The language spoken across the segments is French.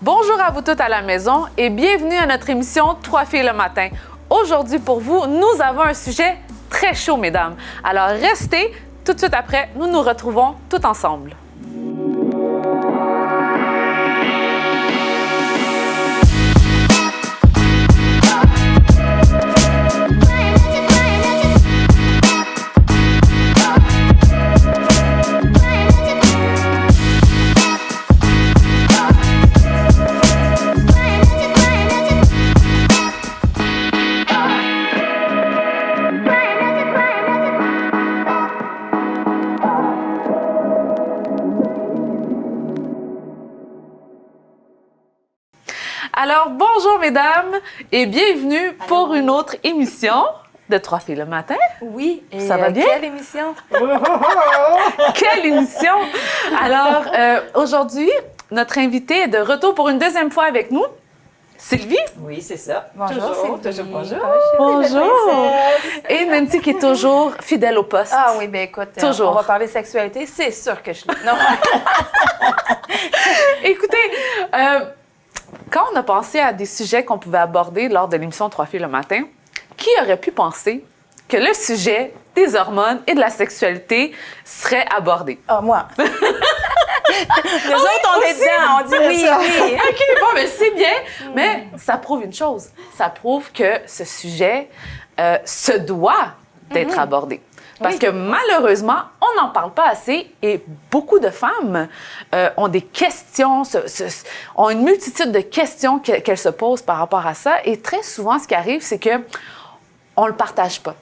Bonjour à vous toutes à la maison et bienvenue à notre émission 3 filles le matin. Aujourd'hui pour vous, nous avons un sujet très chaud, mesdames. Alors restez, tout de suite après, nous nous retrouvons tout ensemble. Alors, bonjour mesdames et bienvenue pour une autre émission de 3 filles le matin. Oui, et ça va bien? Quelle émission? Quelle émission! Alors, aujourd'hui, notre invitée est de retour pour une deuxième fois avec nous, Sylvie. Oui, c'est ça. Bonjour, Toujours bonjour. Bonjour! Et Nancy qui est toujours fidèle au poste. Ah oui, bien écoute, Toujours. On va parler sexualité, c'est sûr que je l'ai. Non. Écoutez, quand on a pensé à des sujets qu'on pouvait aborder lors de l'émission 3 filles le matin, qui aurait pu penser que le sujet des hormones et de la sexualité serait abordé? Ah, moi. Nous autres, on est dedans, on dit oui, oui. OK, bon, mais c'est bien, mais ça prouve une chose. Ça prouve que ce sujet se doit d'être abordé. Parce que malheureusement, on n'en parle pas assez et beaucoup de femmes ont des questions, ont une multitude de questions qu'elles se posent par rapport à ça. Et très souvent, ce qui arrive, c'est qu'on ne le partage pas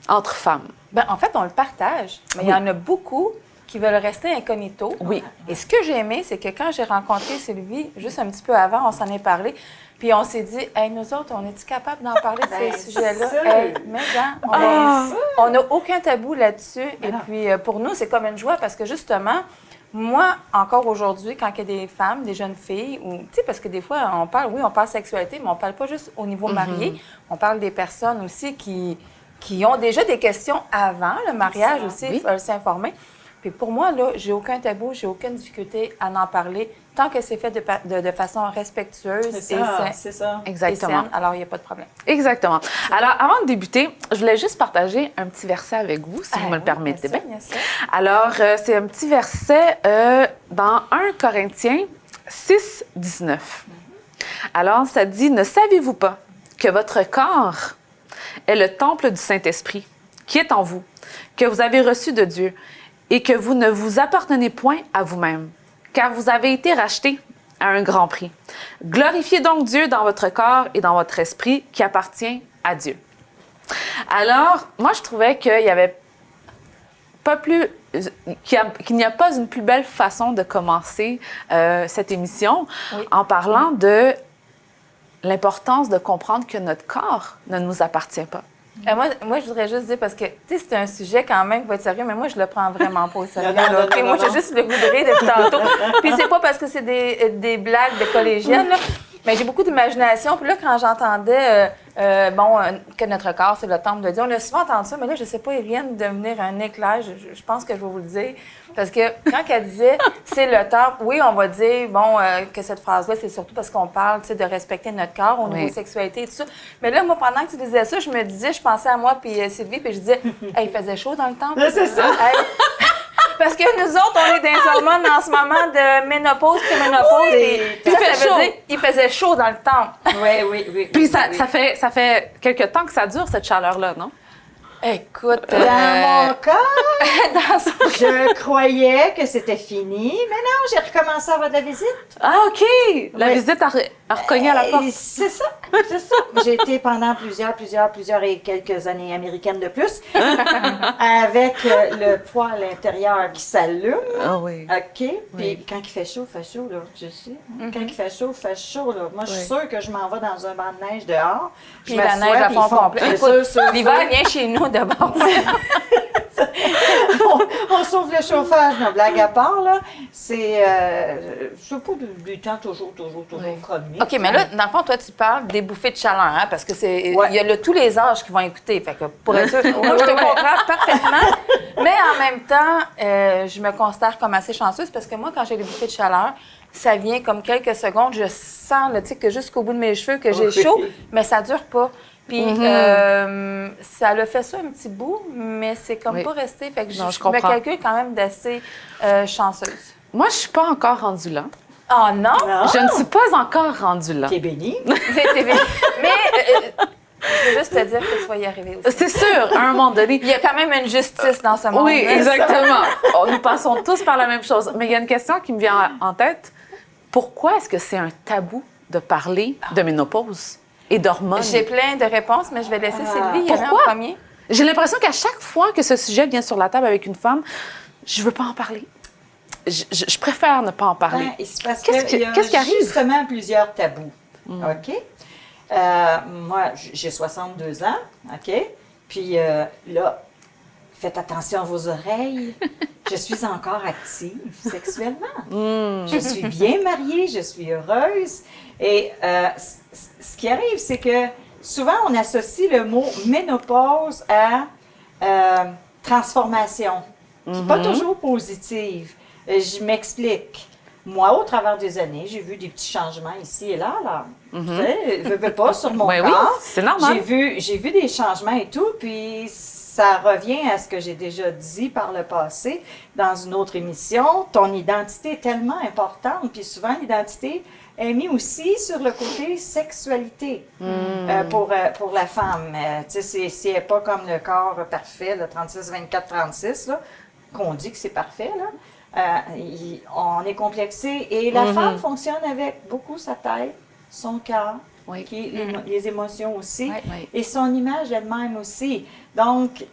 entre femmes. Ben, en fait, on le partage, mais il y en a beaucoup qui veulent rester incognito. Oui. Et ce que j'ai aimé, c'est que quand j'ai rencontré Sylvie, juste un petit peu avant, on s'en est parlé, puis on s'est dit, hey, nous autres, on est-tu capable d'en parler de ces sujets-là? Hey, mais on n'a aucun tabou là-dessus. Et puis, pour nous, c'est comme une joie parce que justement, moi, encore aujourd'hui, quand il y a des femmes, des jeunes filles, ou tu sais, parce que des fois, on parle sexualité, mais on parle pas juste au niveau marié. On parle des personnes aussi qui ont déjà des questions avant le mariage aussi, il faut s'informer. Puis pour moi, là, j'ai aucun tabou, j'ai aucune difficulté à en parler tant que c'est fait de façon respectueuse C'est ça. Exactement. et saine. Alors, il n'y a pas de problème. Exactement. Alors, avant de débuter, je voulais juste partager un petit verset avec vous, si vous me le permettez bien. Bien sûr. Alors, c'est un petit verset dans 1 Corinthiens 6, 19. Alors, ça dit, « Ne savez-vous pas que votre corps est le temple du Saint-Esprit qui est en vous, que vous avez reçu de Dieu, et que vous ne vous appartenez point à vous-même, car vous avez été rachetés à un grand prix. Glorifiez donc Dieu dans votre corps et dans votre esprit qui appartient à Dieu. » Alors, moi, je trouvais qu'il n'y avait pas plus... qu'il n'y a pas une plus belle façon de commencer cette émission en parlant de l'importance de comprendre que notre corps ne nous appartient pas. Moi, je voudrais juste dire, parce que, tu sais, c'est un sujet quand même qui va être sérieux, mais moi, je le prends vraiment pas au sérieux. Non. Moi, j'ai juste le goût de rire depuis tantôt. Puis c'est pas parce que c'est des blagues de collégiennes, là, mais j'ai beaucoup d'imagination. Puis là, quand j'entendais, que notre corps, c'est le temple de Dieu, on a souvent entendu ça, mais là, je sais pas, ils viennent de venir un éclair, je pense que je vais vous le dire. Parce que quand elle disait c'est le temple, oui, on va dire que cette phrase-là, c'est surtout parce qu'on parle de respecter notre corps au niveau sexualité et tout ça. Mais là, moi, pendant que tu disais ça, je pensais à moi puis Sylvie, puis je disais, hey, il faisait chaud dans le temple. C'est ça. Hey. Parce que nous autres, on est dans les hormones en ce moment de ménopause, préménopause. Puis ça veut dire il faisait chaud dans le temple. Oui. Puis ça fait quelque temps que ça dure, cette chaleur-là, non? Écoute, Dans mon cas, dans son... je croyais que c'était fini, mais non, j'ai recommencé à avoir de la visite. Ah, OK! La visite a recogné à la porte. C'est ça. J'ai été pendant plusieurs et quelques années américaines de plus, avec le poêle à l'intérieur qui s'allume. Ah oui. OK? Puis quand il fait chaud, là, je sais. Quand il fait chaud, là. Moi, je suis sûre que je m'en vais dans un banc de neige dehors. Puis la neige à fond complet. L'hiver vient chez nous d'abord. on sauve le chauffage, non, blague à part, là. C'est, je sais pas, du temps toujours chronique. OK, mais là, dans le fond, toi, tu parles des bouffées de chaleur, hein, parce que il y a tous les âges qui vont écouter. Fait que pour être sûr, moi, je te comprends parfaitement. Mais en même temps, je me considère comme assez chanceuse parce que moi, quand j'ai des bouffées de chaleur, ça vient comme quelques secondes. Je sens, là, tu sais, que jusqu'au bout de mes cheveux, que j'ai chaud, mais ça dure pas. Puis, ça l'a fait ça un petit bout, mais c'est comme pas resté. Fait que je me calcule quand même d'assez chanceuse. Moi, je suis pas encore rendue là. Oh non? Je ne suis pas encore rendue là. T'es bénie. Mais je veux juste te dire que tu vas y arriver aussi. C'est sûr, à un moment donné. Il y a quand même une justice dans ce monde. Oui, exactement. Nous passons tous par la même chose. Mais il y a une question qui me vient en tête. Pourquoi est-ce que c'est un tabou de parler de ménopause et d'hormones? J'ai plein de réponses, mais je vais laisser Sylvie y aller en premier. J'ai l'impression qu'à chaque fois que ce sujet vient sur la table avec une femme, je veux pas en parler. Je préfère ne pas en parler. Ben, c'est parce Qu'est-ce qui arrive? Justement, plusieurs tabous. OK? Moi, j'ai 62 ans. OK? Puis là, faites attention à vos oreilles. Je suis encore active sexuellement. Je suis bien mariée, je suis heureuse. Et ce qui arrive, c'est que souvent, on associe le mot ménopause à transformation, qui n'est pas toujours positive. Je m'explique. Moi, au travers des années, j'ai vu des petits changements ici et là. Tu sais, je veux pas sur mon corps. Oui, c'est normal. J'ai vu des changements et tout, puis ça revient à ce que j'ai déjà dit par le passé dans une autre émission. Ton identité est tellement importante, puis souvent l'identité est mise aussi sur le côté sexualité pour la femme. Tu sais, c'est pas comme le corps parfait, le 36, 24, 36, là, qu'on dit que c'est parfait, là. On est complexé et la femme fonctionne avec beaucoup sa tête, son cœur, les émotions aussi, et son image elle-même aussi. Donc,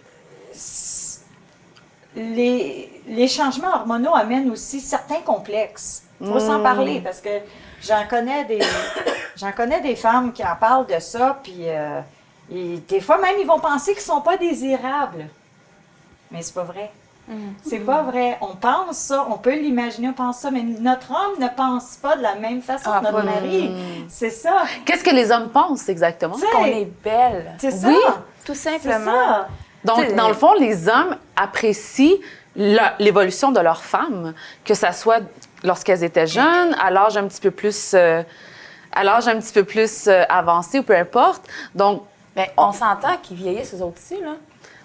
les changements hormonaux amènent aussi certains complexes. Il faut s'en parler parce que j'en connais des femmes qui en parlent de ça, puis des fois même ils vont penser qu'ils ne sont pas désirables. Mais c'est pas vrai. C'est pas vrai. On pense ça, on peut l'imaginer, on pense ça, mais notre homme ne pense pas de la même façon que notre mari. C'est ça. Qu'est-ce que les hommes pensent exactement? Qu'on est belle. C'est ça. Oui, tout simplement. Donc, dans le fond, les hommes apprécient l'évolution de leurs femmes, que ça soit lorsqu'elles étaient jeunes, à l'âge un petit peu plus, avancé ou peu importe. Donc, on s'entend qu'ils vieillissent eux autres aussi, là.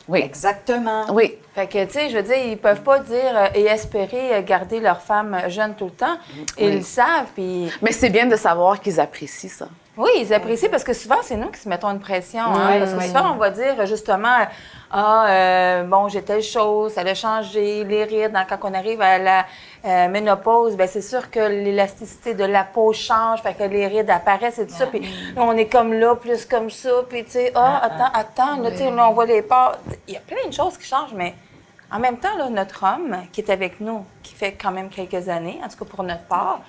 Oui. Exactement. Oui. Fait que, tu sais, je veux dire, ils peuvent pas dire et espérer garder leur femme jeune tout le temps. Ils le savent, puis... Mais c'est bien de savoir qu'ils apprécient ça. Oui, ils apprécient parce que souvent, c'est nous qui se mettons une pression. Parce que souvent, on va dire justement, bon, j'ai telle chose, ça a changé, les rides. Quand on arrive à la ménopause, bien, c'est sûr que l'élasticité de la peau change, fait que les rides apparaissent et tout ça. Puis on est comme là, plus comme ça. Puis, tu sais, attends, là, tu sais, là, on voit les pores. Il y a plein de choses qui changent, mais en même temps, là, notre homme qui est avec nous, qui fait quand même quelques années, en tout cas pour notre part,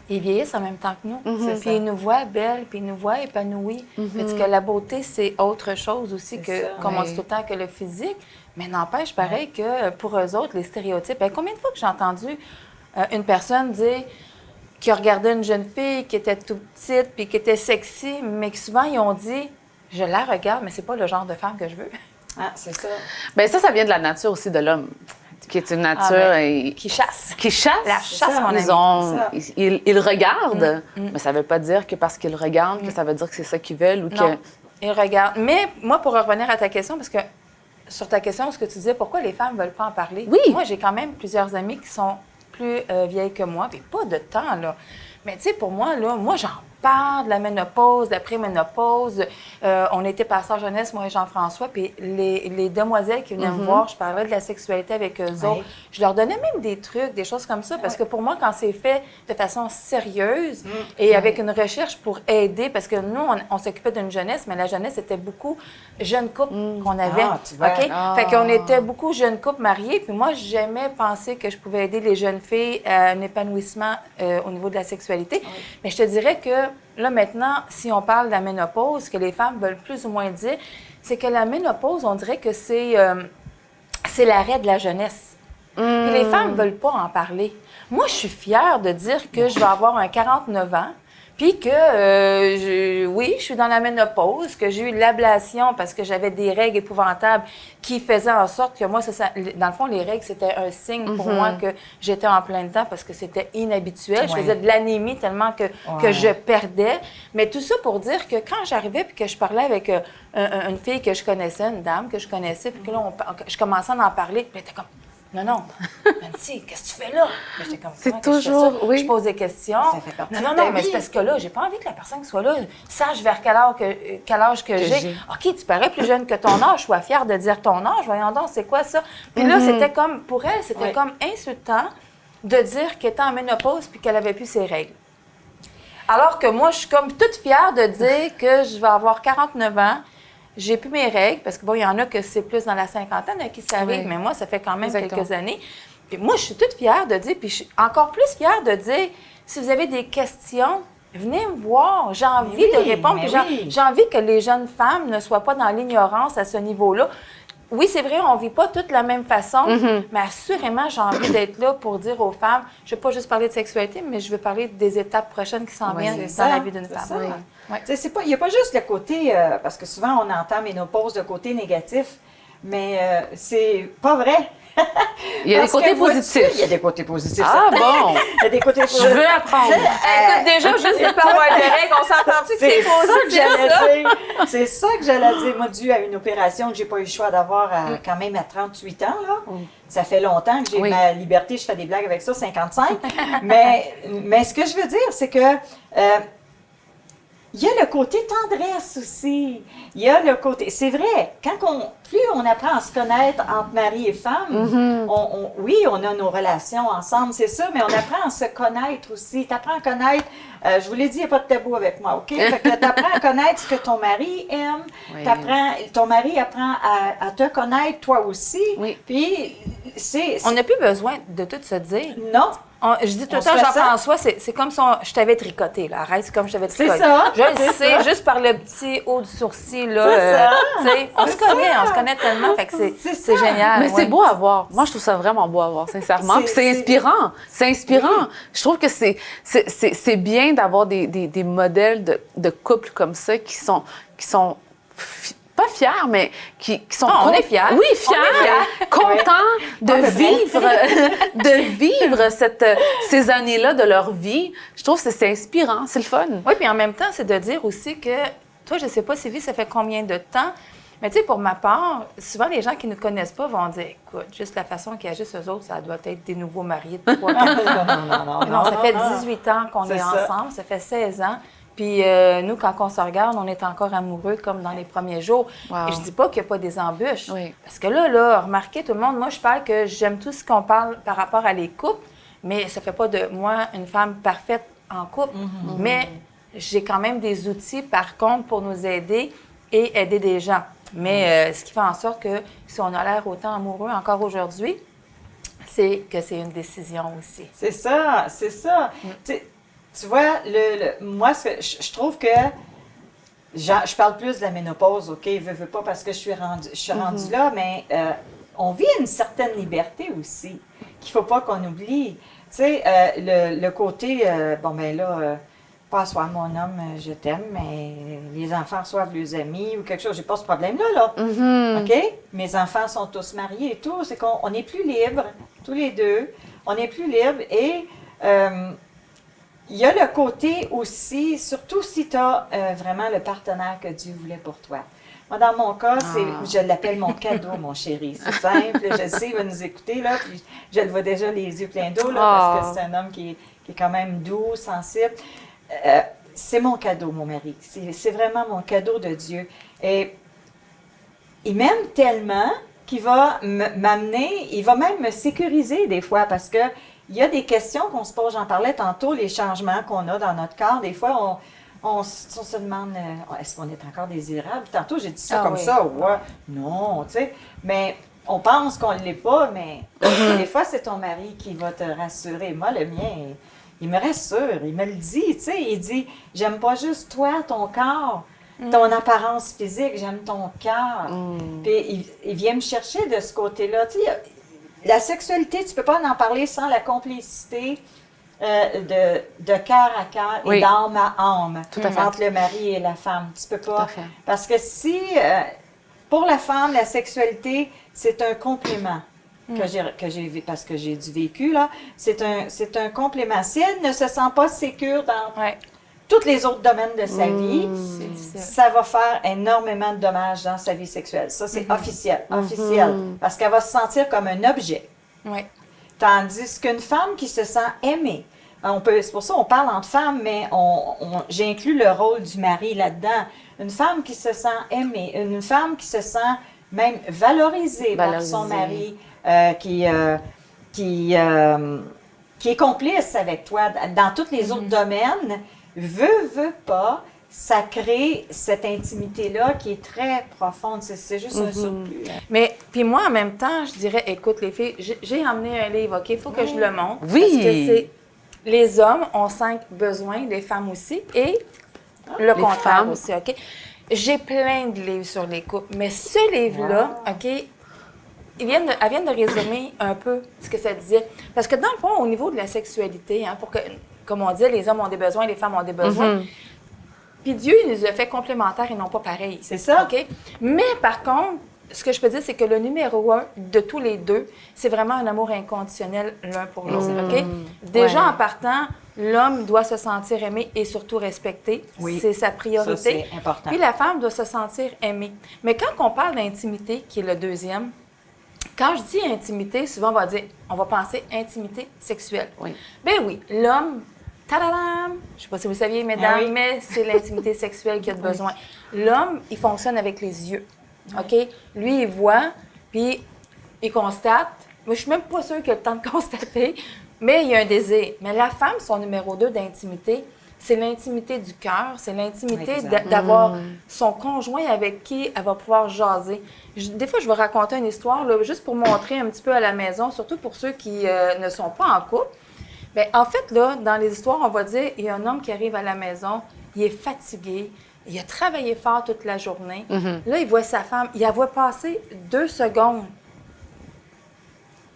ils vieillissent en même temps que nous. Puis ils nous voient belles, puis ils nous voient épanouies. Parce que la beauté, c'est autre chose aussi que, comme on dit tout le temps, que le physique. Mais n'empêche, pareil, que pour eux autres, les stéréotypes. Bien, combien de fois que j'ai entendu une personne dire qui regardait une jeune fille qui était toute petite, puis qui était sexy, mais que souvent, ils ont dit « Je la regarde, mais c'est pas le genre de femme que je veux. » Ah, c'est ça. Bien, ça vient de la nature aussi de l'homme, qui est une nature... qui chasse. Qui chasse. La chasse, mon ami. Ils regardent, mais ça ne veut pas dire que parce qu'ils regardent, que ça veut dire que c'est ça qu'ils veulent ou non, ils regardent. Mais moi, pour revenir à ta question, parce que sur ta question, ce que tu disais, pourquoi les femmes ne veulent pas en parler? Oui. Moi, j'ai quand même plusieurs amies qui sont plus vieilles que moi, puis pas de temps, là. Mais tu sais, pour moi, là, j'en parle de la ménopause, de la préménopause. On était passeurs jeunesse, moi et Jean-François, puis les demoiselles qui venaient me voir, je parlais de la sexualité avec eux autres. Je leur donnais même des trucs, des choses comme ça, parce que pour moi, quand c'est fait de façon sérieuse et avec une recherche pour aider, parce que nous, on s'occupait d'une jeunesse, mais la jeunesse, c'était beaucoup jeunes couples qu'on avait. OK? Fait qu'on était beaucoup jeunes couples mariés, puis moi, j'aimais penser que je pouvais aider les jeunes filles à un épanouissement au niveau de la sexualité. Mais je te dirais que là, maintenant, si on parle de la ménopause, ce que les femmes veulent plus ou moins dire, c'est que la ménopause, on dirait que c'est l'arrêt de la jeunesse. Puis les femmes ne veulent pas en parler. Moi, je suis fière de dire que je vais avoir un 49 ans, Puis que, oui, je suis dans la ménopause, que j'ai eu l'ablation parce que j'avais des règles épouvantables qui faisaient en sorte que moi, dans le fond, les règles, c'était un signe pour moi que j'étais en plein dedans parce que c'était inhabituel. Je faisais de l'anémie tellement que je perdais. Mais tout ça pour dire que quand j'arrivais puis que je parlais avec une fille que je connaissais, une dame que je connaissais, puis que là, je commençais à en parler, puis elle était comme... Non, Nancy, qu'est-ce que tu fais là? J'étais comme, c'est toujours, oui. Je pose des questions. Ça fait partie de ta Non, mais vie. c'est parce que là, j'ai pas envie que la personne qui soit là sache vers quel âge que j'ai. OK, tu parais plus jeune que ton âge, sois fière de dire ton âge, voyons donc, c'est quoi ça? Puis là, c'était comme, pour elle, c'était comme insultant de dire qu'elle était en ménopause puis qu'elle avait plus ses règles. Alors que moi, je suis comme toute fière de dire que je vais avoir 49 ans, j'ai plus mes règles, parce que bon, il y en a que c'est plus dans la cinquantaine à qui ça arrive, mais moi, ça fait quand même quelques années. Puis moi, je suis toute fière de dire, puis je suis encore plus fière de dire, si vous avez des questions, venez me voir. J'ai envie de répondre. Puis j'ai envie que les jeunes femmes ne soient pas dans l'ignorance à ce niveau-là. Oui, c'est vrai, on ne vit pas toutes de la même façon, mais assurément, j'ai envie d'être là pour dire aux femmes, je ne veux pas juste parler de sexualité, mais je veux parler des étapes prochaines qui s'en viennent dans la vie d'une femme. Il n'y a pas juste le côté, parce que souvent on entend ménopause de côté négatif, mais c'est pas vrai. Il y a des côtés positifs. Il y a des côtés positifs. Ah bon? Il y a des côtés positifs. Je veux apprendre. Écoute, déjà, juste de pas avoir de règles, on s'entend-tu que c'est positif? C'est ça que j'allais dire. Moi, dû à une opération que j'ai pas eu le choix d'avoir quand même à 38 ans, là. Ça fait longtemps que j'ai ma liberté, je fais des blagues avec ça, 55. mais ce que je veux dire, c'est que il y a le côté tendresse aussi. Il y a le côté... C'est vrai, plus on apprend à se connaître entre mari et femme, oui, on a nos relations ensemble, c'est ça, mais on apprend à se connaître aussi. Tu apprends à connaître... je vous l'ai dit, il n'y a pas de tabou avec moi, OK? Fait que tu apprends à connaître ce que ton mari aime. Ton mari apprend à te connaître, toi aussi. Puis, on n'a plus besoin de tout se dire. Non. Je dis tout le temps, Jean-François, c'est comme si je t'avais tricoté, là. Arrête, c'est comme je t'avais tricoté. C'est ça. Je le sais, juste par le petit haut du sourcil, là. On se connaît tellement, fait que c'est génial. Mais c'est beau à voir. Moi, je trouve ça vraiment beau à voir, sincèrement. Puis c'est inspirant. C'est inspirant. Je trouve que c'est bien d'avoir des modèles de couples comme ça qui sont pas fiers, mais qui sont... on est fiers. Oui, fiers, contents de vivre ces années-là de leur vie. Je trouve que c'est inspirant, c'est le fun. Oui, puis en même temps, c'est de dire aussi que, toi, je sais pas, Sylvie, ça fait combien de temps, mais tu sais, pour ma part, souvent, les gens qui ne nous connaissent pas vont dire, écoute, juste la façon qu'ils agissent eux autres, ça doit être des nouveaux mariés de 3 ans. Non, ça fait 18 ans qu'on est ensemble, ça fait 16 ans. Puis nous, quand on se regarde, on est encore amoureux comme dans les premiers jours. Wow. Et je dis pas qu'il n'y a pas des embûches. Parce que là, remarquez tout le monde, moi, je parle que j'aime tout ce qu'on parle par rapport à les couples, mais ça fait pas de moi une femme parfaite en couple. Mais j'ai quand même des outils, par contre, pour nous aider et aider des gens. Mais ce qui fait en sorte que si on a l'air autant amoureux encore aujourd'hui, c'est que c'est une décision aussi. C'est ça. Tu vois, moi, je trouve que je parle plus de la ménopause, OK? Je veux pas parce que je suis rendue là, mais on vit une certaine liberté aussi, qu'il ne faut pas qu'on oublie. Tu sais, le côté, pas soir mon homme, je t'aime, mais les enfants reçoivent leurs amis ou quelque chose. J'ai pas ce problème-là, là. OK? Mes enfants sont tous mariés et tout. C'est qu'on est plus libres, tous les deux. On est plus libres et... il y a le côté aussi, surtout si tu as vraiment le partenaire que Dieu voulait pour toi. Moi, dans mon cas, je l'appelle mon cadeau, mon chéri. C'est simple, je sais, il va nous écouter, là, puis je le vois déjà les yeux pleins d'eau, là, parce que c'est un homme qui est quand même doux, sensible. C'est mon cadeau, mon mari. C'est vraiment mon cadeau de Dieu. Et il m'aime tellement qu'il va m'amener, il va même me sécuriser des fois, parce que il y a des questions qu'on se pose, j'en parlais tantôt, les changements qu'on a dans notre corps. Des fois, on se demande, est-ce qu'on est encore désirable? Tantôt, j'ai dit ça ça, ouais. Non, tu sais. Mais on pense qu'on ne l'est pas, mais des fois, c'est ton mari qui va te rassurer. Moi, le mien, il me rassure, il me le dit, tu sais. Il dit, j'aime pas juste toi, ton corps, ton apparence physique, j'aime ton cœur. Puis il vient me chercher de ce côté-là, tu sais. La sexualité, tu ne peux pas en parler sans la complicité de cœur à cœur Oui. et d'âme à âme Tout à fait. entre le mari et la femme. Tu peux Tout à pas. fait. Parce que si, pour la femme, la sexualité, c'est un complément. Parce que j'ai du vécu, là, c'est un complément. Si elle ne se sent pas sécure dans Ouais. tous les autres domaines de sa vie, C'est difficile. ça va faire énormément de dommages dans sa vie sexuelle. Ça, c'est officiel, parce qu'elle va se sentir comme un objet. Ouais. Tandis qu'une femme qui se sent aimée, c'est pour ça qu'on parle entre femmes, mais j'inclus le rôle du mari là-dedans. Une femme qui se sent aimée, une femme qui se sent même valorisée par son mari, qui est complice avec toi dans tous les autres domaines, veut pas, ça crée cette intimité-là qui est très profonde. C'est juste un surplus. Mais, puis moi, en même temps, je dirais, écoute, les filles, j'ai emmené un livre, OK? Il faut que je le montre. Oui. Parce que c'est... Les hommes ont 5 besoins, les femmes aussi, et le contraire femmes. aussi, OK? J'ai plein de livres sur les couples, mais ce livre-là, OK, elle vient de résumer un peu ce que ça disait. Parce que dans le fond, au niveau de la sexualité, hein, pour que, comme on dit, les hommes ont des besoins, les femmes ont des besoins. Puis Dieu, il nous a fait complémentaires et non pas pareils. C'est ça. OK? Mais par contre, ce que je peux dire, c'est que le numéro 1 de tous les deux, c'est vraiment un amour inconditionnel l'un pour l'autre. OK? Déjà, en partant, l'homme doit se sentir aimé et surtout respecté. Oui. C'est sa priorité. Ça, c'est important. Puis la femme doit se sentir aimée. Mais quand on parle d'intimité, qui est le deuxième, quand je dis intimité, souvent on va penser intimité sexuelle. Oui. Ben oui, l'homme, tadadam, je ne sais pas si vous saviez, mesdames, Ah oui. mais c'est l'intimité sexuelle qui a de besoin. L'homme, il fonctionne avec les yeux, OK? Lui, il voit, puis il constate. Moi, je suis même pas sûre qu'il a le temps de constater, mais il y a un désir. Mais la femme, son numéro 2 d'intimité, c'est l'intimité du cœur, c'est l'intimité Exact. d'avoir son conjoint avec qui elle va pouvoir jaser. Des fois, je vais raconter une histoire, là, juste pour montrer un petit peu à la maison, surtout pour ceux qui ne sont pas en couple. Bien, en fait, là, dans les histoires, on va dire, il y a un homme qui arrive à la maison, il est fatigué, il a travaillé fort toute la journée. Là, il voit sa femme, il la voit passer 2 secondes.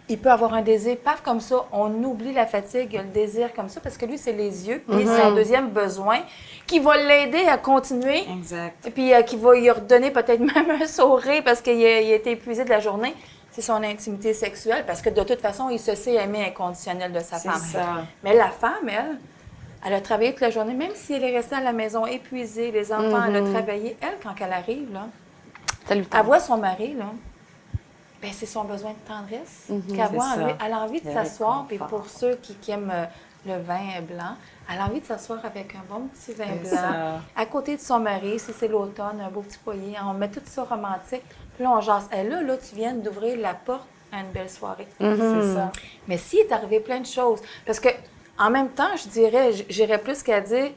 Il peut avoir un désir, paf, comme ça, on oublie la fatigue, il a le désir comme ça, parce que lui, c'est les yeux, puis son deuxième besoin, qui va l'aider à continuer, Exact. et puis qui va lui redonner peut-être même un sourire parce qu'il a été épuisé de la journée. C'est son intimité sexuelle, parce que de toute façon, il se sait aimé inconditionnel de sa C'est femme. ça. Mais la femme, elle a travaillé toute la journée, même si elle est restée à la maison épuisée, les enfants, elle a travaillé. Elle, quand elle arrive, là, Salut. elle voit son mari, là, ben, c'est son besoin de tendresse qu'elle voit en ça. lui. Elle a envie de Le s'asseoir, puis réconfort. pour ceux qui aiment le vin blanc, elle a envie de s'asseoir avec un bon petit vin C'est blanc, ça. à côté de son mari, si c'est l'automne, un beau petit foyer, on met tout ça romantique, puis là, on jase. Et là, tu viens d'ouvrir la porte à une belle soirée. C'est ça. Mais s'il est arrivé plein de choses, parce que en même temps, je dirais, j'irais plus qu'à dire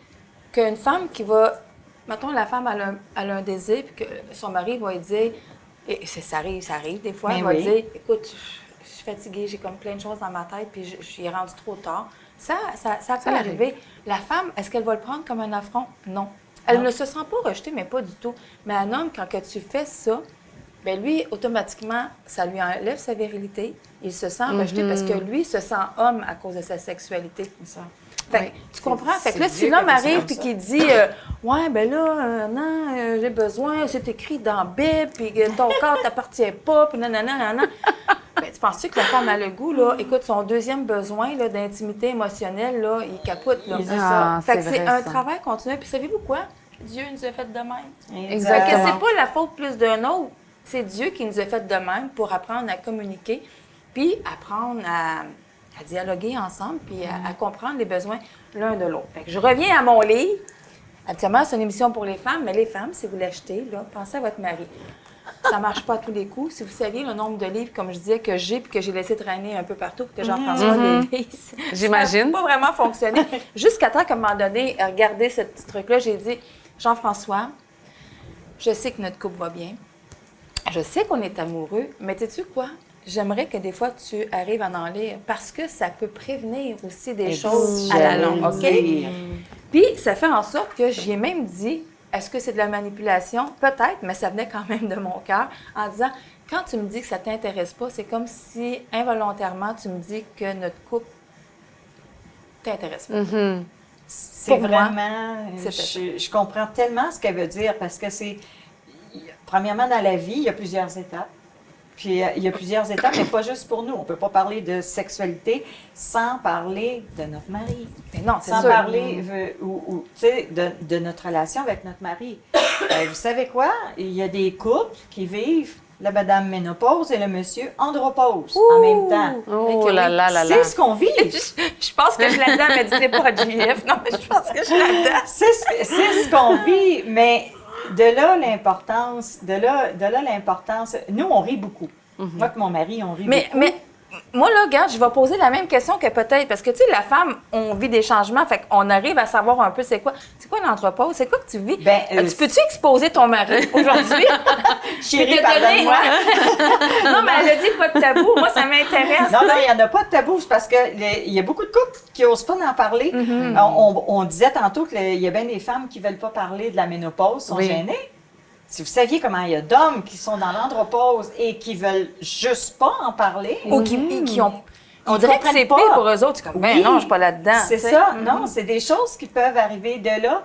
qu'une femme qui va, mettons, la femme elle a un désir, puis que son mari va lui dire, et ça arrive des fois, Mais elle va oui. dire, écoute, je suis fatiguée, j'ai comme plein de choses dans ma tête, puis je suis rendue trop tard. Ça peut arriver. La femme, est-ce qu'elle va le prendre comme un affront? Non. Elle ne se sent pas rejetée, mais pas du tout. Mais un homme, quand que tu fais ça, bien lui, automatiquement, ça lui enlève sa virilité. Il se sent rejeté parce que lui se sent homme à cause de sa sexualité. C'est ça. Fait que, tu comprends? Fait que là, c'est si Dieu l'homme qui a fait ça arrive comme et ça. qu'il dit ouais, ben là, non, j'ai besoin, c'est écrit dans la Bible, puis que ton corps t'appartient pas, puis nanana. Ben, tu penses-tu que la femme a le goût, là? Écoute, son deuxième besoin là, d'intimité émotionnelle, là, il capote, là. Il dit Ah, Fait que c'est c'est vrai, un ça. travail continu. Puis savez-vous quoi? Dieu nous a fait de même. Exactement. Fait que c'est pas la faute plus d'un autre. C'est Dieu qui nous a fait de même pour apprendre à communiquer, puis apprendre à dialoguer ensemble, puis à comprendre les besoins l'un de l'autre. Fait que je reviens à mon livre. Habituellement, c'est une émission pour les femmes, mais les femmes, si vous l'achetez, là, pensez à votre mari. Ça ne marche pas à tous les coups. Si vous saviez le nombre de livres, comme je disais, que j'ai puis que j'ai laissé traîner un peu partout pour que Jean-François les lise, J'imagine. ça n'a pas vraiment fonctionné. Jusqu'à temps qu'à un moment donné, regardez ce petit truc-là, j'ai dit, Jean-François, je sais que notre couple va bien. Je sais qu'on est amoureux, mais sais-tu quoi? J'aimerais que des fois, tu arrives à en lire parce que ça peut prévenir aussi des choses à la longue, OK? Puis, ça fait en sorte que j'ai même dit, est-ce que c'est de la manipulation? Peut-être, mais ça venait quand même de mon cœur en disant, quand tu me dis que ça ne t'intéresse pas, c'est comme si involontairement, tu me dis que notre couple t'intéresse pas. C'est Pour moi, vraiment... c'est je comprends tellement ce qu'elle veut dire parce que c'est... Premièrement, dans la vie, il y a plusieurs étapes. Puis il y a plusieurs étapes, mais pas juste pour nous. On ne peut pas parler de sexualité sans parler de notre mari. Mais non, c'est Sans sûr. parler tu sais, de notre relation avec notre mari. Vous savez quoi? Il y a des couples qui vivent la madame ménopause et le monsieur andropause en même temps. Oh là là là là. C'est ce qu'on vit. Je pense que je suis là-dedans, mais dis pas JF. Non, mais je pense que je suis là-dedans. C'est ce qu'on vit, mais de là l'importance, l'importance. Nous, on rit beaucoup. Moi et mon mari, on rit beaucoup. Mais moi, là, regarde, je vais poser la même question que peut-être, parce que, tu sais, la femme, on vit des changements, fait qu'on arrive à savoir un peu c'est quoi l'anthropause, c'est quoi que tu vis. Tu peux-tu exposer ton mari aujourd'hui? Chérie, Puis te pardonne-moi. Non, mais elle a dit pas de tabou. Moi, ça m'intéresse. Non, il n'y en a pas de tabou, c'est parce qu'il y a beaucoup de couples qui n'osent pas en parler. On disait tantôt qu'il y a bien des femmes qui ne veulent pas parler de la ménopause, sont gênées. Si vous saviez comment il y a d'hommes qui sont dans l'andropause et qui veulent juste pas en parler. Ou qui ont... On dirait que c'est pire pour eux autres. C'est comme, ben non, je suis pas là-dedans. C'est ça. Non, c'est des choses qui peuvent arriver de là.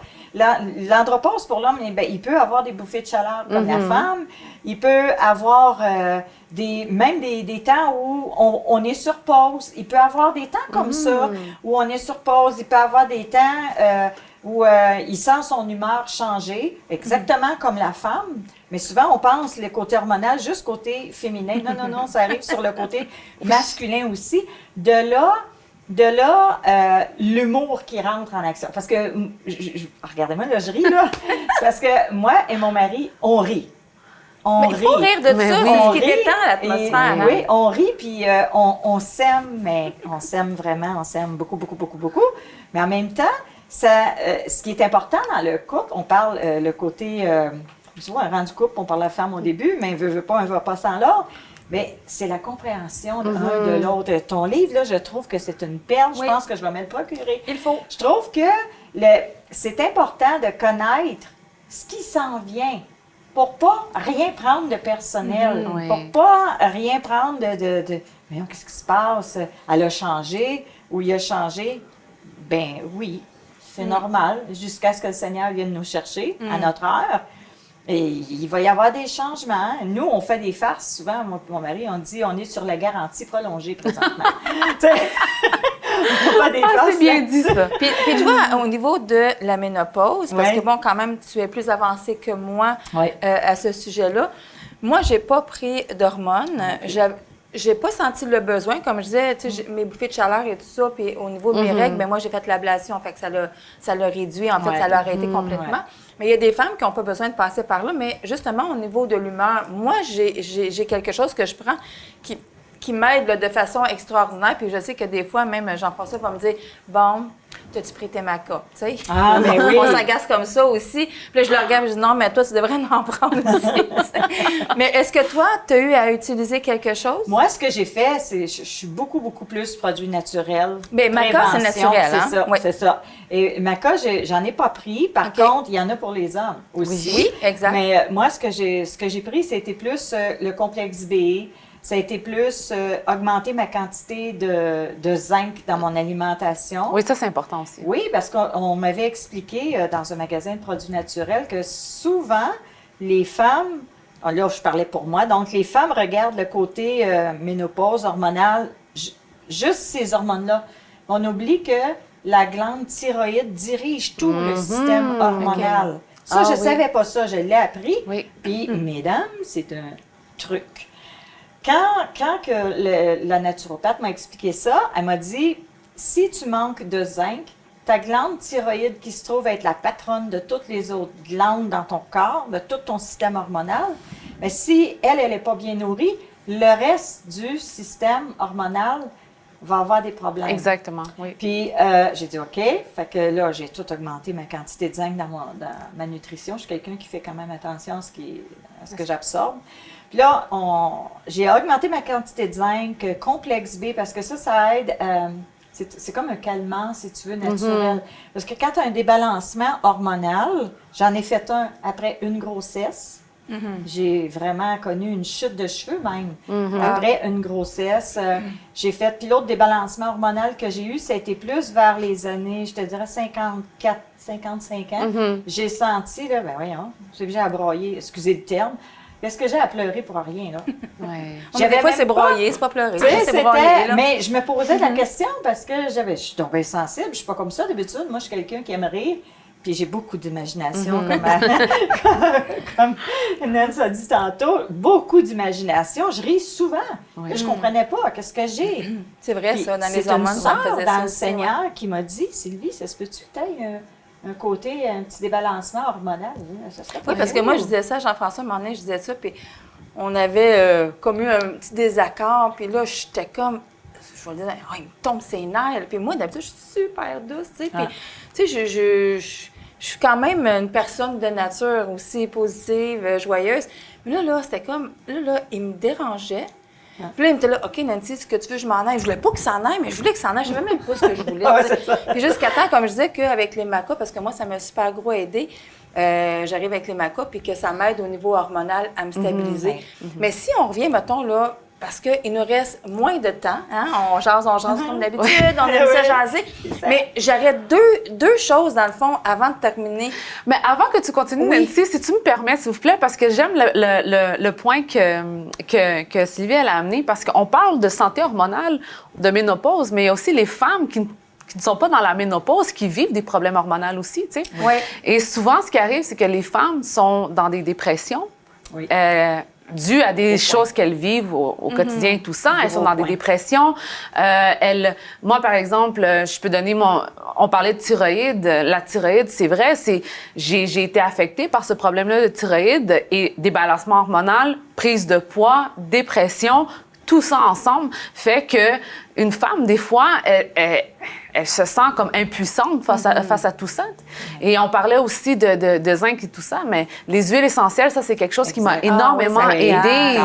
L'andropause pour l'homme, il peut avoir des bouffées de chaleur comme la femme. Il peut avoir même des temps où on est sur pause. Il peut avoir des temps comme ça où on est sur pause. Il peut avoir des temps où il sent son humeur changer, exactement comme la femme. Mais souvent, on pense le côté hormonal, juste côté féminin. Non, ça arrive sur le côté masculin aussi. De là, l'humour qui rentre en action. Parce que, regardez-moi, là, je ris, là. C'est parce que moi et mon mari, on rit. Mais il faut rire de ça, c'est ce qui détend l'atmosphère. Oui, on rit, puis on s'aime, mais on s'aime vraiment, on s'aime beaucoup, beaucoup, beaucoup, beaucoup. Mais en même temps, ce qui est important dans le couple, on parle le côté, souvent, rendu couple, on parle de la femme au début, mais veut pas, on va pas sans l'autre. Mais c'est la compréhension de l'un de l'autre. Ton livre, là, je trouve que c'est une perle. Je pense que je vais me le procurer. Il faut. Je trouve que c'est important de connaître ce qui s'en vient pour pas rien prendre de personnel, pour pas rien prendre de voyons, qu'est-ce qui se passe? Elle a changé ou il a changé. Ben oui, c'est normal, jusqu'à ce que le Seigneur vienne nous chercher à notre heure. Et il va y avoir des changements. Nous, on fait des farces. Souvent, moi et mon mari, on dit on est sur la garantie prolongée présentement. On fait des farces. C'est bien dit, ça. Puis tu vois, au niveau de la ménopause, parce que bon, quand même, tu es plus avancée que moi à ce sujet-là. Moi, j'ai pas pris d'hormones. J'ai pas senti le besoin, comme je disais, tu sais, mes bouffées de chaleur et tout ça, puis au niveau de mes règles, ben moi, j'ai fait l'ablation, fait que ça l'a réduit, en fait, ça l'a arrêté complètement. Mais il y a des femmes qui n'ont pas besoin de passer par là, mais justement, au niveau de l'humeur, moi, j'ai quelque chose que je prends qui m'aide là, de façon extraordinaire, puis je sais que des fois, même Jean-François va me dire, bon, t'as-tu pris tes macas, tu sais? Ah, mais oui! On s'agace comme ça aussi. Puis là, je le regarde et je dis, non, mais toi, tu devrais en prendre aussi. Mais est-ce que toi, tu as eu à utiliser quelque chose? Moi, ce que j'ai fait, c'est je suis beaucoup, beaucoup plus produit naturel. Mais maca, c'est naturel, hein? C'est ça, oui. c'est ça. Et maca, j'en ai pas pris. Par contre, il y en a pour les hommes aussi. Oui, exact. Mais moi, ce que j'ai pris, c'était plus le complexe B. Ça a été plus augmenter ma quantité de zinc dans mon alimentation. Oui, ça, c'est important aussi. Oui, parce qu'on m'avait expliqué dans un magasin de produits naturels que souvent, les femmes, là, je parlais pour moi, donc les femmes regardent le côté ménopause, hormonale, juste ces hormones-là. On oublie que la glande thyroïde dirige tout le système hormonal. Okay. Ça, je ne savais pas ça, je l'ai appris. Oui. Puis, mesdames, c'est un truc. Quand que la naturopathe m'a expliqué ça, elle m'a dit, si tu manques de zinc, ta glande thyroïde qui se trouve être la patronne de toutes les autres glandes dans ton corps, de tout ton système hormonal, mais si elle n'est pas bien nourrie, le reste du système hormonal va avoir des problèmes. Exactement, oui. Puis, j'ai dit OK. Fait que là, j'ai tout augmenté ma quantité de zinc dans ma nutrition. Je suis quelqu'un qui fait quand même attention à ce que j'absorbe. Puis là, j'ai augmenté ma quantité de zinc, complexe B, parce que ça aide. C'est comme un calmant, si tu veux, naturel. Parce que quand tu as un débalancement hormonal, j'en ai fait un après une grossesse. J'ai vraiment connu une chute de cheveux même. Après une grossesse, j'ai fait, puis l'autre débalancement hormonal que j'ai eu, ça a été plus vers les années, je te dirais 54, 55 ans. J'ai senti, là, ben voyons, c'est que j'ai à broyer, excusez le terme. Qu'est-ce que j'ai à pleurer pour rien, là? Ouais. Des fois, c'est broyer, c'est pas pleurer. Tu sais, C'est broyer, là. mais je me posais la question parce que je suis tombée sensible. Je suis pas comme ça d'habitude. Moi, je suis quelqu'un qui aime rire. Puis j'ai beaucoup d'imagination, comme Nance a dit tantôt. Beaucoup d'imagination. Je ris souvent. Je comprenais pas. Qu'est-ce que j'ai? C'est vrai, Puis ça. Dans les c'est hormones, une ça me sœur faisait dans ça le aussi, Seigneur ouais. qui m'a dit, Sylvie, ça se peut-tu que tu aies un côté, un petit débalancement hormonal? Ça serait pas Oui, parce que mieux. moi, je disais ça à Jean-François, un moment donné, je disais ça, puis on avait comme eu un petit désaccord, puis là, j'étais comme, je me disais, oh, il me tombe ses nerfs. Puis moi, d'habitude, je suis super douce, tu sais. Puis, tu sais, je suis quand même une personne de nature aussi positive, joyeuse. Mais là, c'était comme, là, il me dérangeait. Puis là, il me était là, OK, Nancy, ce que tu veux, je m'en aille. Je voulais pas qu'il s'en aille, mais je voulais qu'il s'en aille. Je savais même pas ce que je voulais. Puis jusqu'à temps, comme je disais, qu'avec les macas, parce que moi, ça m'a super gros aidé, j'arrive avec les macas, puis que ça m'aide au niveau hormonal à me stabiliser. Mais si on revient, mettons, là, parce qu'il nous reste moins de temps, hein? On jase comme d'habitude, on aime ça jaser. Mais j'aurais deux choses, dans le fond, avant de terminer. Mais avant que tu continues, Nancy, si tu me permets, s'il vous plaît, parce que j'aime le point que Sylvie elle a amené, parce qu'on parle de santé hormonale, de ménopause, mais il y a aussi les femmes qui ne sont pas dans la ménopause, qui vivent des problèmes hormonaux aussi, tu sais. Oui. Et souvent, ce qui arrive, c'est que les femmes sont dans des dépressions. Dues à des choses qu'elles vivent au quotidien et tout ça. Elles sont dans des dépressions. Moi, par exemple, je peux donner on parlait de thyroïde. La thyroïde, c'est vrai, j'ai été affectée par ce problème-là de thyroïde et débalancement hormonal, prise de poids, dépression. Tout ça ensemble fait que une femme, des fois, elle se sent comme impuissante face à tout ça. Et on parlait aussi de zinc et tout ça, mais les huiles essentielles, ça, c'est quelque chose qui m'a énormément aidée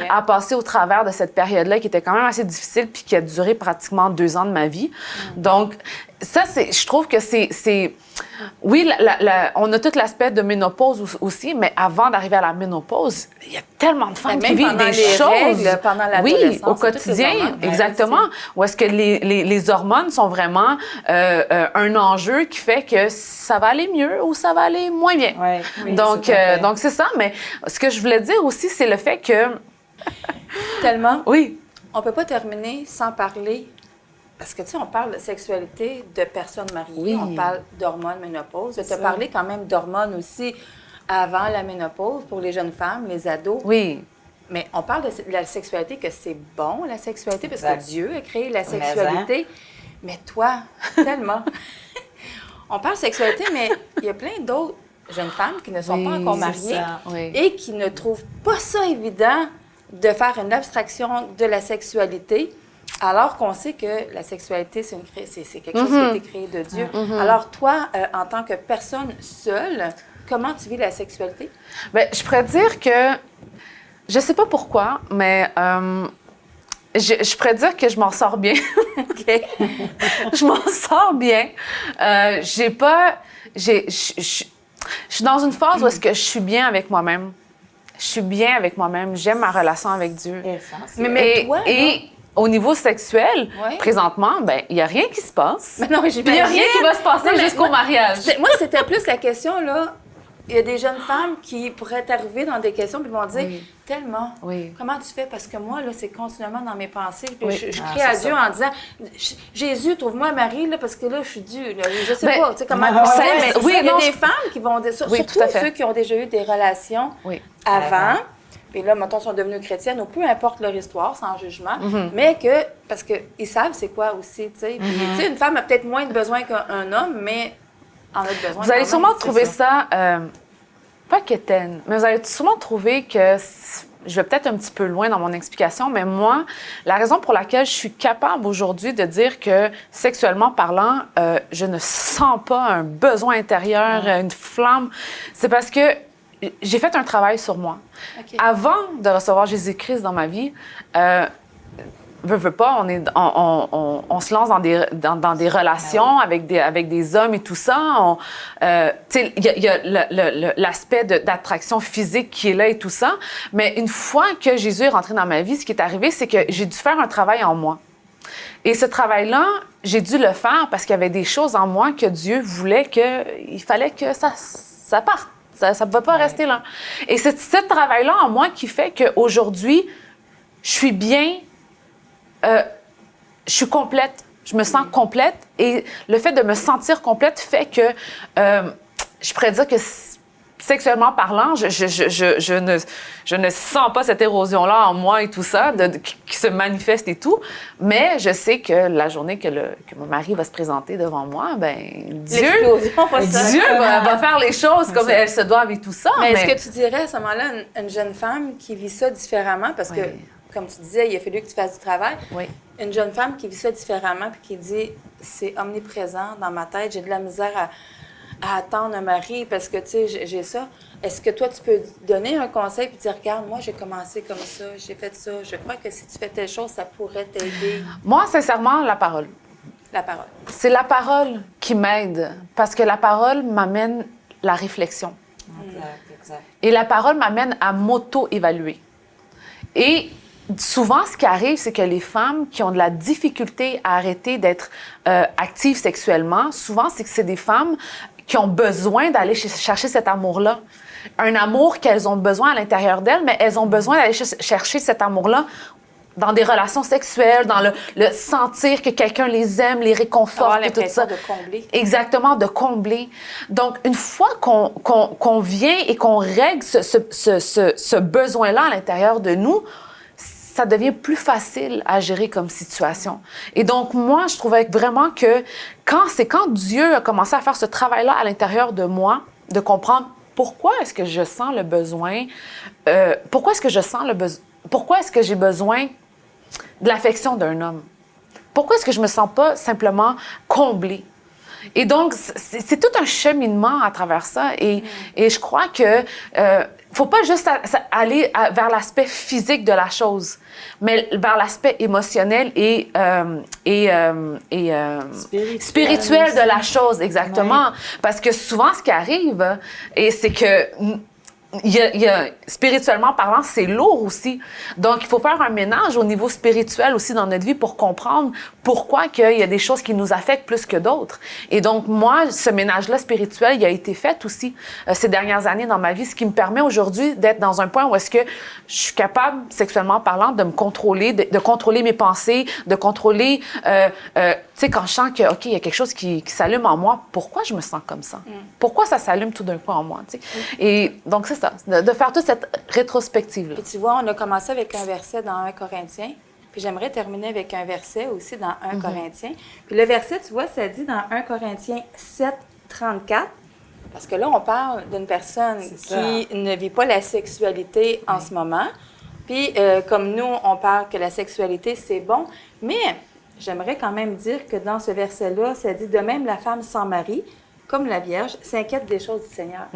à passer au travers de cette période-là qui était quand même assez difficile puis qui a duré pratiquement 2 ans de ma vie. Donc, ça, je trouve que c'est... Oui, on a tout l'aspect de ménopause aussi, mais avant d'arriver à la ménopause, il y a tellement de femmes qui vivent des choses. Règles, pendant l'adolescence, au quotidien, exactement. Où est-ce que les hormones sont vraiment un enjeu qui fait que ça va aller mieux ou ça va aller moins bien. Oui, donc c'est ça. Mais ce que je voulais dire aussi, c'est le fait que... Tellement. Oui. On peut pas terminer sans parler. Parce que, tu sais, on parle de sexualité de personnes mariées, on parle d'hormones ménopause. Tu as parlé quand même d'hormones aussi avant la ménopause pour les jeunes femmes, les ados. Oui. Mais on parle de la sexualité, que c'est bon, la sexualité, parce que Dieu a créé la sexualité. Mais toi, tellement. On parle de sexualité, mais il y a plein d'autres jeunes femmes qui ne sont pas encore mariées et qui ne trouvent pas ça évident de faire une abstraction de la sexualité. Alors qu'on sait que la sexualité, c'est quelque chose qui a été créé de Dieu. Alors toi, en tant que personne seule, comment tu vis la sexualité? Bien, je pourrais dire que, je sais pas pourquoi, mais je pourrais dire que je m'en sors bien. Je m'en sors bien. Je suis dans une phase où est-ce que je suis bien avec moi-même. Je suis bien avec moi-même. J'aime ma relation avec Dieu. Mais toi, au niveau sexuel, présentement, ben il n'y a rien qui se passe. Mais non, il n'y a rien qui va se passer jusqu'au mariage. Moi, c'était plus la question, là. Il y a des jeunes femmes qui pourraient t'arriver dans des questions et vont dire tellement, comment tu fais? Parce que moi, là, c'est continuellement dans mes pensées. Puis je crie à Dieu en disant, Jésus, trouve-moi Marie, là, parce que là, je suis due. Là. Je sais pas, tu sais comment... mais il y a des femmes qui vont dire ça, surtout ceux qui ont déjà eu des relations avant. Puis là, mettons, sont devenues chrétiennes, ou peu importe leur histoire, sans jugement, mais que, parce qu'ils savent c'est quoi aussi, tu sais. Puis, tu sais, une femme a peut-être moins de besoin qu'un homme, mais en a besoin. Vous allez sûrement trouver ça, pas quétaine, mais vous allez sûrement trouver que, je vais peut-être un petit peu loin dans mon explication, mais moi, la raison pour laquelle je suis capable aujourd'hui de dire que, sexuellement parlant, je ne sens pas un besoin intérieur, une flamme, c'est parce que j'ai fait un travail sur moi. Avant de recevoir Jésus-Christ dans ma vie, veut pas, on se lance dans des relations avec des hommes et tout ça. Tu sais, il y a l'aspect d'attraction physique qui est là et tout ça. Mais une fois que Jésus est rentré dans ma vie, ce qui est arrivé, c'est que j'ai dû faire un travail en moi. Et ce travail-là, j'ai dû le faire parce qu'il y avait des choses en moi que Dieu voulait il fallait que ça parte. Ça ne va pas rester là. Et c'est ce travail-là en moi qui fait qu'aujourd'hui, je suis bien, je suis complète, je me sens complète. Et le fait de me sentir complète fait que je pourrais dire que sexuellement parlant, je ne sens pas cette érosion-là en moi et tout ça, qui se manifeste et tout. Mais je sais que la journée que mon mari va se présenter devant moi, ben Dieu va faire les choses comme elles se doivent et tout ça. Mais est-ce que tu dirais à ce moment-là une jeune femme qui vit ça différemment? Parce que, comme tu disais, il a fallu que tu fasses du travail. Oui. Une jeune femme qui vit ça différemment puis qui dit « c'est omniprésent dans ma tête, j'ai de la misère à attendre un mari parce que, tu sais, j'ai ça. » Est-ce que toi, tu peux donner un conseil puis dire « Regarde, moi, j'ai commencé comme ça, j'ai fait ça. Je crois que si tu fais telle chose, ça pourrait t'aider. » Moi, sincèrement, la parole. La parole. C'est la parole qui m'aide parce que la parole m'amène la réflexion. Exact. Et la parole m'amène à m'auto-évaluer. Et souvent, ce qui arrive, c'est que les femmes qui ont de la difficulté à arrêter d'être actives sexuellement, souvent, c'est que c'est des femmes qui ont besoin d'aller chercher cet amour-là. Un amour qu'elles ont besoin à l'intérieur d'elles, mais elles ont besoin d'aller chercher cet amour-là dans des relations sexuelles, dans le sentir que quelqu'un les aime, les réconforte et tout ça. De combler. Exactement, de combler. Donc, une fois qu'on vient et qu'on règle ce besoin-là à l'intérieur de nous, ça devient plus facile à gérer comme situation. Et donc, moi, je trouvais vraiment que quand Dieu a commencé à faire ce travail-là à l'intérieur de moi, de comprendre pourquoi est-ce que je sens le besoin, pourquoi est-ce que j'ai besoin de l'affection d'un homme? Pourquoi est-ce que je me sens pas simplement comblée? Et donc, c'est tout un cheminement à travers ça. Et je crois que faut pas juste aller vers l'aspect physique de la chose, mais vers l'aspect émotionnel et spirituel de la chose, exactement. Oui. Parce que souvent, ce qui arrive, c'est que spirituellement parlant, c'est lourd aussi. Donc, il faut faire un ménage au niveau spirituel aussi dans notre vie pour comprendre pourquoi qu'il y a des choses qui nous affectent plus que d'autres. Et donc, moi, ce ménage-là spirituel, il a été fait aussi ces dernières années dans ma vie, ce qui me permet aujourd'hui d'être dans un point où est-ce que je suis capable, sexuellement parlant, de me contrôler, de contrôler mes pensées, de contrôler, tu sais, quand je sens que, OK, il y a quelque chose qui s'allume en moi, pourquoi je me sens comme ça? Pourquoi ça s'allume tout d'un coup en moi, tu sais? Et donc, c'est ça, de faire toute cette rétrospective-là. Puis tu vois, on a commencé avec un verset dans 1 Corinthiens, puis j'aimerais terminer avec un verset aussi dans 1 Corinthiens. Puis le verset, tu vois, ça dit dans 1 Corinthiens 7, 34, parce que là, on parle d'une personne qui ne vit pas la sexualité en ce moment. Puis comme nous, on parle que la sexualité, c'est bon, mais j'aimerais quand même dire que dans ce verset-là, ça dit « De même, la femme sans mari, comme la Vierge, s'inquiète des choses du Seigneur.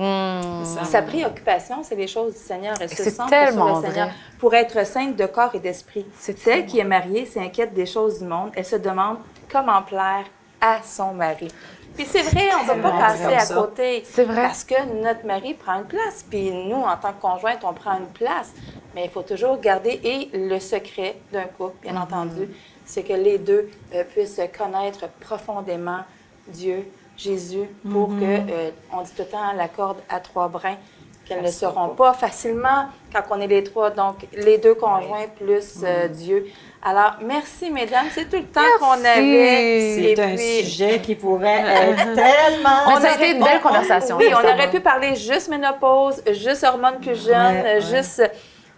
Sa préoccupation, c'est les choses du Seigneur. Elle se centre sur le Seigneur pour être sainte de corps et d'esprit. Celle qui est mariée s'inquiète des choses du monde. Elle se demande comment plaire à son mari. Puis c'est vrai, on ne peut pas passer à côté. C'est vrai. Parce que notre mari prend une place. Puis nous, en tant que conjointe, on prend une place. Mais il faut toujours garder, et le secret d'un couple, bien entendu, c'est que les deux puissent connaître profondément Dieu, Jésus, pour que, on dit tout le temps, la corde à 3 brins, qu'elles ne seront pas facilement quand on est les 3, donc les 2 conjoints plus Dieu. Alors, merci, mesdames. C'est tout le temps qu'on avait. C'est un sujet qui pourrait être tellement... On a fait une belle conversation. Oui, on aurait pu parler juste ménopause, juste hormones plus jeunes, juste...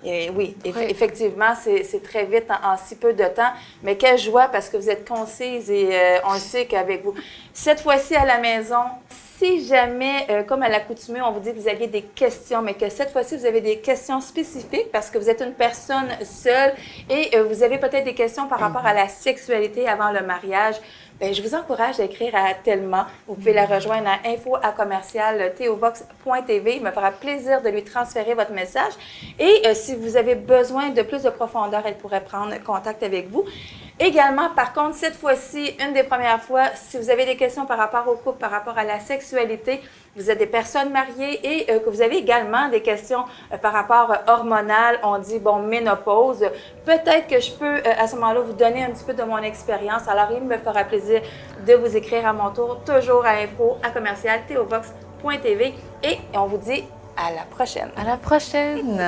Et oui, effectivement, c'est très vite en si peu de temps. Mais quelle joie, parce que vous êtes concise et on le sait qu'avec vous. Cette fois-ci à la maison, si jamais, comme à l'accoutumée, on vous dit que vous aviez des questions, mais que cette fois-ci, vous avez des questions spécifiques parce que vous êtes une personne seule et vous avez peut-être des questions par rapport à la sexualité avant le mariage, Bien, je vous encourage à écrire à Thelma. Vous pouvez la rejoindre à info@theovox.tv. Il me fera plaisir de lui transférer votre message. Et si vous avez besoin de plus de profondeur, elle pourrait prendre contact avec vous. Également, par contre, cette fois-ci, une des premières fois, si vous avez des questions par rapport au couple, par rapport à la sexualité, vous êtes des personnes mariées et que vous avez également des questions par rapport hormonal, on dit, bon, ménopause, peut-être que je peux, à ce moment-là, vous donner un petit peu de mon expérience. Alors, il me fera plaisir de vous écrire à mon tour, toujours à info@theovox.tv et on vous dit à la prochaine. À la prochaine!